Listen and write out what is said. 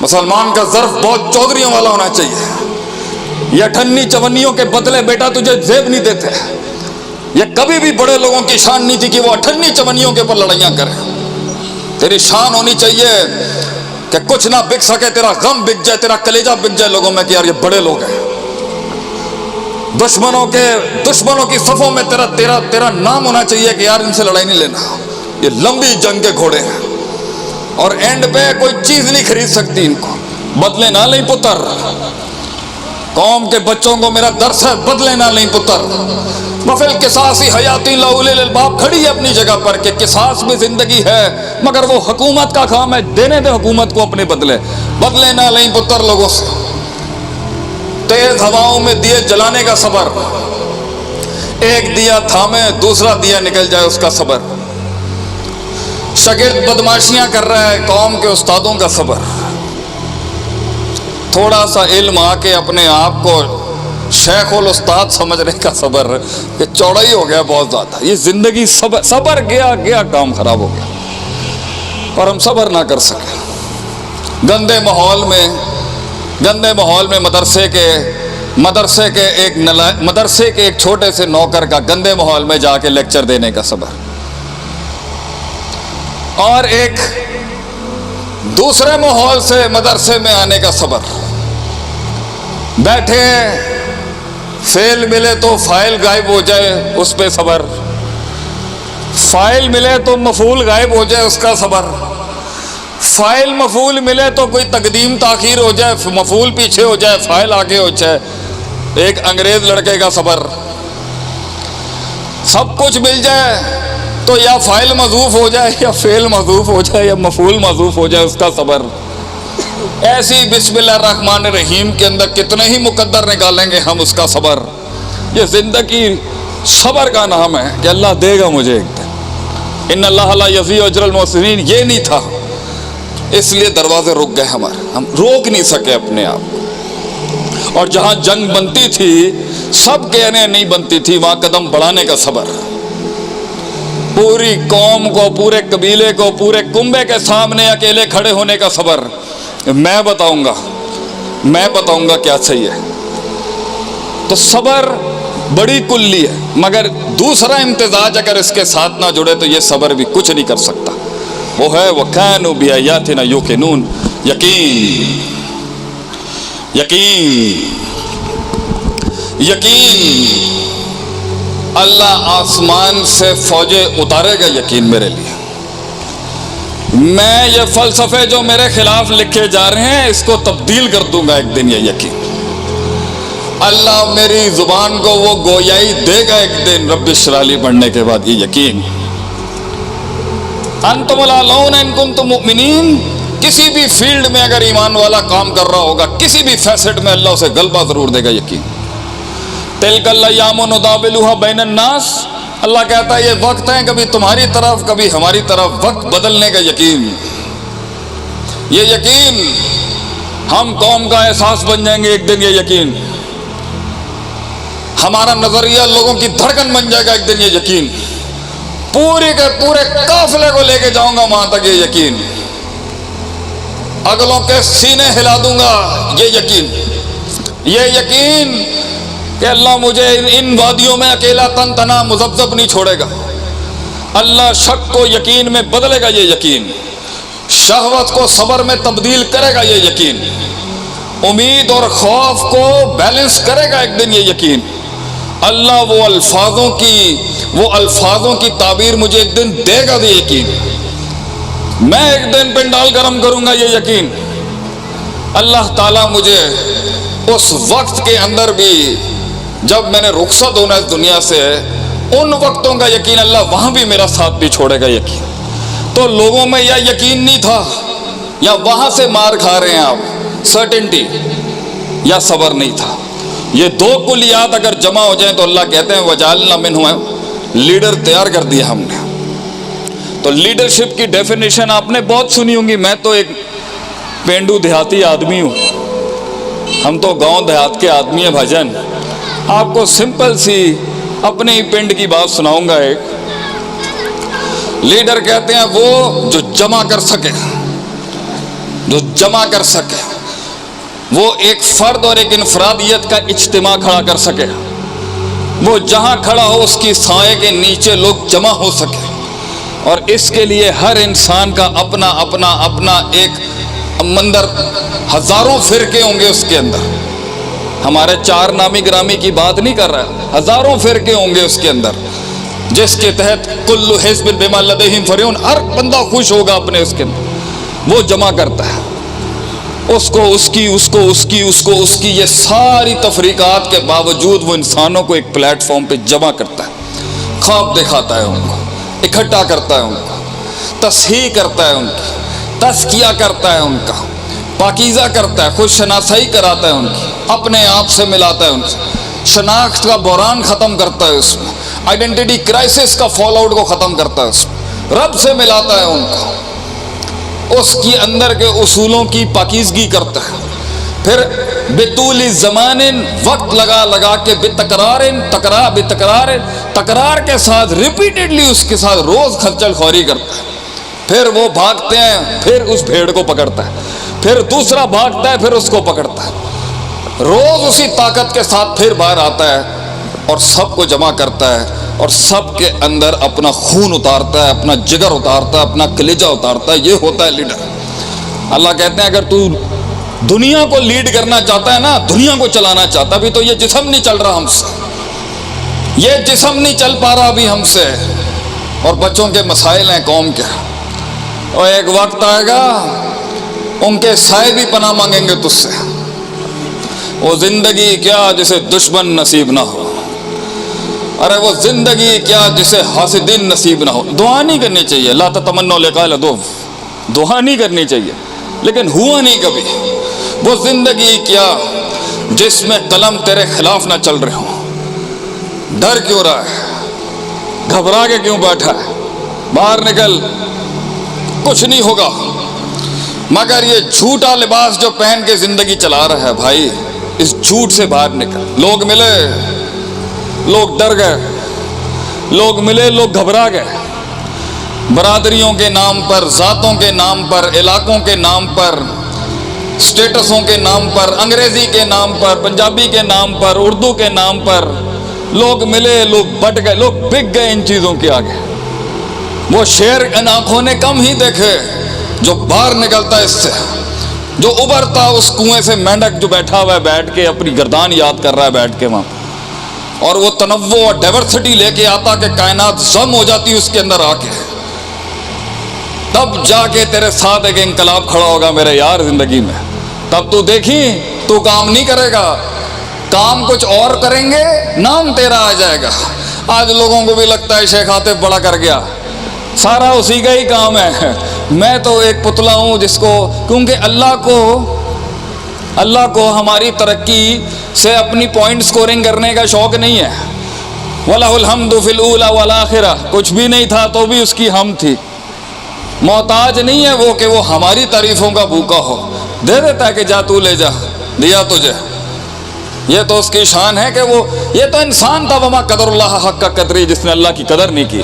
مسلمان کا ظرف بہت چودھریوں والا ہونا چاہیے. یہ اٹھنی چونیوں کے بدلے بیٹا تجھے زیب نہیں دیتے. یہ کبھی بھی بڑے لوگوں کی شان نہیں تھی کہ وہ اٹھنی چونیوں کے اوپر لڑائیاں کریں. تیری شان ہونی چاہیے کہ کچھ نہ بک سکے، تیرا غم بک جائے، تیرا کلیجہ بک جائے لوگوں میں کہ یار یہ بڑے لوگ ہیں. دشمنوں کی صفوں میں تیرا نام ہونا چاہیے کہ یار ان سے لڑائی نہیں لینا. یہ لمبی جنگ کے گھوڑے ہیں اور اینڈ پہ کوئی چیز نہیں خرید سکتی ان کو. بدلے نہ لیں پتر، قوم کے بچوں کو میرا درس ہے، بدلے نہ لیں پتر. مفل قصاصی حیاتی لاول الباب کھڑی ہے اپنی جگہ پر کہ قصاص میں زندگی ہے، مگر وہ حکومت کا کام ہے، دینے دے حکومت کو اپنے بدلے. بدلے نہ لیں پتر لوگوں سے. تیز ہواؤں میں دیے جلانے کا صبر، ایک دیا تھامے دوسرا دیا نکل جائے اس کا صبر. شاگرد بدماشیاں کر رہا ہے، قوم کے استادوں کا صبر. تھوڑا سا علم آ کے اپنے آپ کو شیخ الاستاد سمجھنے کا صبر کہ چوڑا ہی ہو گیا بہت زیادہ. یہ زندگی صبر گیا کام خراب ہو گیا اور ہم صبر نہ کر سکے. گندے ماحول میں مدرسے کے ایک چھوٹے سے نوکر کا گندے ماحول میں جا کے لیکچر دینے کا صبر، اور ایک دوسرے ماحول سے مدرسے میں آنے کا صبر. بیٹھے فیل ملے تو فائل غائب ہو جائے اس پہ صبر، فائل ملے تو مفعول غائب ہو جائے اس کا صبر، فائل مفعول ملے تو کوئی تقدیم تاخیر ہو جائے، مفعول پیچھے ہو جائے فائل آگے ہو جائے. ایک انگریز لڑکے کا صبر. سب کچھ مل جائے تو یا فائل محذوف ہو جائے یا فعل محذوف ہو جائے یا مفعول محذوف ہو جائے اس کا صبر. ایسی بسم اللہ الرحمن الرحیم کے اندر کتنے ہی مقدر نکالیں گے ہم اس کا صبر. یہ زندگی صبر کا نام ہے کہ اللہ دے گا مجھے ایک دن. ان اللہ لا یضیع اجر المحسنین یہ نہیں تھا، اس لیے دروازے رک گئے ہمارے، ہم روک نہیں سکے اپنے آپ. اور جہاں جنگ بنتی تھی سب کہنے نہیں بنتی تھی، وہاں قدم بڑھانے کا صبر. پوری قوم کو، پورے قبیلے کو، پورے کنبے کے سامنے اکیلے کھڑے ہونے کا صبر. میں بتاؤں گا کیا چاہیے. تو صبر بڑی کلی ہے، مگر دوسرا امتزاج اگر اس کے ساتھ نہ جڑے تو یہ صبر بھی کچھ نہیں کر سکتا. وہ ہے وَكَانُوا بِآيَاتِنَا يُوقِنُونَ. یقین اللہ آسمان سے فوجیں اتارے گا. یقین میرے لیے، میں یہ فلسفے جو میرے خلاف لکھے جا رہے ہیں اس کو تبدیل کر دوں گا ایک دن. یہ یقین اللہ میری زبان کو وہ گویائی دے گا ایک دن رب اشرح لی پڑھنے کے بعد. یہ یقین انتم الاعلون ان کنتم مؤمنین. کسی بھی فیلڈ میں اگر ایمان والا کام کر رہا ہوگا کسی بھی فیسٹ میں اللہ اسے غلبہ ضرور دے گا. یقین تلک الایام نداولها بین الناس. اللہ کہتا ہے یہ وقت ہیں کبھی تمہاری طرف کبھی ہماری طرف، وقت بدلنے کا یقین. یہ یقین ہم قوم کا احساس بن جائیں گے ایک دن. یہ یقین ہمارا نظریہ لوگوں کی دھڑکن بن جائے گا ایک دن. یہ یقین پورے کے پورے قافلے کو لے کے جاؤں گا وہاں تک. یہ یقین اگلوں کے سینے ہلا دوں گا. یہ یقین کہ اللہ مجھے ان وادیوں میں اکیلا تن تنا مذبذب نہیں چھوڑے گا. اللہ شک کو یقین میں بدلے گا. یہ یقین شہوت کو صبر میں تبدیل کرے گا. یہ یقین امید اور خوف کو بیلنس کرے گا ایک دن. یہ یقین اللہ وہ الفاظوں کی تعبیر مجھے ایک دن دے گا. یہ یقین میں ایک دن پنڈال گرم کروں گا. یہ یقین اللہ تعالیٰ مجھے اس وقت کے اندر بھی جب میں نے رخصت ہونا اس دنیا سے ان وقتوں کا یقین اللہ وہاں بھی میرا ساتھ بھی چھوڑے گا. یقین تو لوگوں میں یا یقین نہیں تھا یا وہاں سے مار کھا رہے ہیں آپ، سرٹنٹی یا صبر نہیں تھا. یہ دو کلیات اگر جمع ہو جائیں تو اللہ کہتے ہیں وجعلنا منہم، لیڈر تیار کر دیا ہم نے. تو لیڈرشپ کی ڈیفینیشن آپ نے بہت سنی ہوں گی. میں تو ایک پینڈو دیہاتی آدمی ہوں، ہم تو گاؤں دیہات کے آدمی ہیں بھجن. آپ کو سمپل سی اپنے ہی پنڈ کی بات سناؤں گا. ایک لیڈر کہتے ہیں وہ جو جمع کر سکے. جو جمع کر سکے، وہ ایک فرد اور ایک انفرادیت کا اجتماع کھڑا کر سکے، وہ جہاں کھڑا ہو اس کی سائے کے نیچے لوگ جمع ہو سکے۔ اور اس کے لیے ہر انسان کا اپنا اپنا اپنا ایک مندر، ہزاروں فرقے ہوں گے اس کے اندر۔ ہمارے چار نامی گرامی کی بات نہیں کر رہا، ہزاروں فرقے ہوں گے اس کے اندر، جس کے تحت کل حزب بما لدیہم فرحون، ہر بندہ خوش ہوگا اپنے اس کے اندر، وہ جمع کرتا ہے اس کو، اس کی یہ ساری تفریقات کے باوجود وہ انسانوں کو ایک پلیٹ فارم پہ جمع کرتا ہے، خواب دکھاتا ہے ان کو، اکٹھا کرتا ہے ان کو، تصحیح کرتا ہے ان کی، تزکیہ کرتا ہے ان کا، پاکیزہ کرتا ہے، خود شناسائی کراتا ہے ان کی، اپنے آپ سے ملاتا ہے ان سے، شناخت کا بحران ختم کرتا ہے اس میں، آئیڈینٹی کرائسس کا فال آؤٹ کو ختم کرتا ہے اس میں، رب سے ملاتا ہے ان کو، اس کی اندر کے اصولوں کی پاکیزگی کرتا ہے۔ پھر بطول زمان، وقت لگا کے تکرار کے ساتھ ریپیٹڈلی اس کے ساتھ روز کھچل خوری کرتا ہے۔ پھر وہ بھاگتے ہیں، پھر اس بھیڑ کو پکڑتا ہے، پھر دوسرا بھاگتا ہے، پھر اس کو پکڑتا ہے، روز اسی طاقت کے ساتھ پھر باہر آتا ہے اور سب کو جمع کرتا ہے، اور سب کے اندر اپنا خون اتارتا ہے، اپنا جگر اتارتا ہے، اپنا کلیجہ اتارتا ہے۔ یہ ہوتا ہے لیڈر۔ اللہ کہتے ہیں اگر تو دنیا کو لیڈ کرنا چاہتا ہے نا، دنیا کو چلانا چاہتا، بھی تو یہ جسم نہیں چل رہا ہم سے، یہ جسم نہیں چل پا رہا ابھی ہم سے، اور بچوں کے مسائل ہیں قوم کے، اور ایک وقت آئے گا ان کے سائے بھی پناہ مانگیں گے تجھ سے۔ وہ زندگی کیا جسے دشمن نصیب نہ ہو، ارے وہ زندگی کیا جسے حاسدین نصیب نہ ہو۔ دعا نہیں کرنی چاہیے، لا تتمنوا لقاء العدو، دعا نہیں کرنی چاہیے، لیکن ہوا نہیں کبھی۔ وہ زندگی کیا جس میں قلم تیرے خلاف نہ چل رہے ہوں، ڈر کیوں رہا ہے، گھبرا کے کیوں بیٹھا ہے، باہر نکل، کچھ نہیں ہوگا۔ مگر یہ جھوٹا لباس جو پہن کے زندگی چلا رہا ہے بھائی، اس جھوٹ سے باہر نکل۔ لوگ ملے، لوگ ڈر گئے، لوگ ملے، لوگ گھبرا گئے، برادریوں کے نام پر، ذاتوں کے نام پر، علاقوں کے نام پر، سٹیٹسوں کے نام پر، انگریزی کے نام پر، پنجابی کے نام پر، اردو کے نام پر لوگ ملے، لوگ بٹ گئے، لوگ بک گئے ان چیزوں کے آگے۔ وہ شیر ان آنکھوں نے کم ہی دیکھے جو باہر نکلتا ہے اس سے، جو ابھرتا اس کنویں سے، مینڈک جو بیٹھا ہوا ہے بیٹھ کے اپنی گردان یاد کر رہا ہے بیٹھ کے وہاں، اور وہ تنوع اور ڈائیورسٹی لے کے آتا کہ کائنات ضم ہو جاتی اس کے اندر آ کے، تب جا کے تیرے ساتھ ایک انقلاب کھڑا ہوگا میرے یار زندگی میں۔ تب تو دیکھی تو کام نہیں کرے گا، کام کچھ اور کریں گے، نام تیرا آ جائے گا۔ آج لوگوں کو بھی لگتا ہے شیخ عاطف بڑا کر گیا، سارا اسی کا ہی کام ہے، میں تو ایک پتلا ہوں جس کو، کیونکہ اللہ کو ہماری ترقی سے اپنی پوائنٹ سکورنگ کرنے کا شوق نہیں ہے۔ وَلَهُ الْحَمْدُ فِي الْأُولَى وَالْآخِرَةِ، کچھ بھی نہیں تھا تو بھی اس کی حمد تھی۔ محتاج نہیں ہے وہ کہ وہ ہماری تعریفوں کا بھوکا ہو، دے دیتا ہے کہ جا تو لے جا، دیا تجھے۔ یہ تو اس کی شان ہے کہ وہ، یہ تو انسان تھا، وما قدر اللہ حق کا قدری، جس نے اللہ کی قدر نہیں کی۔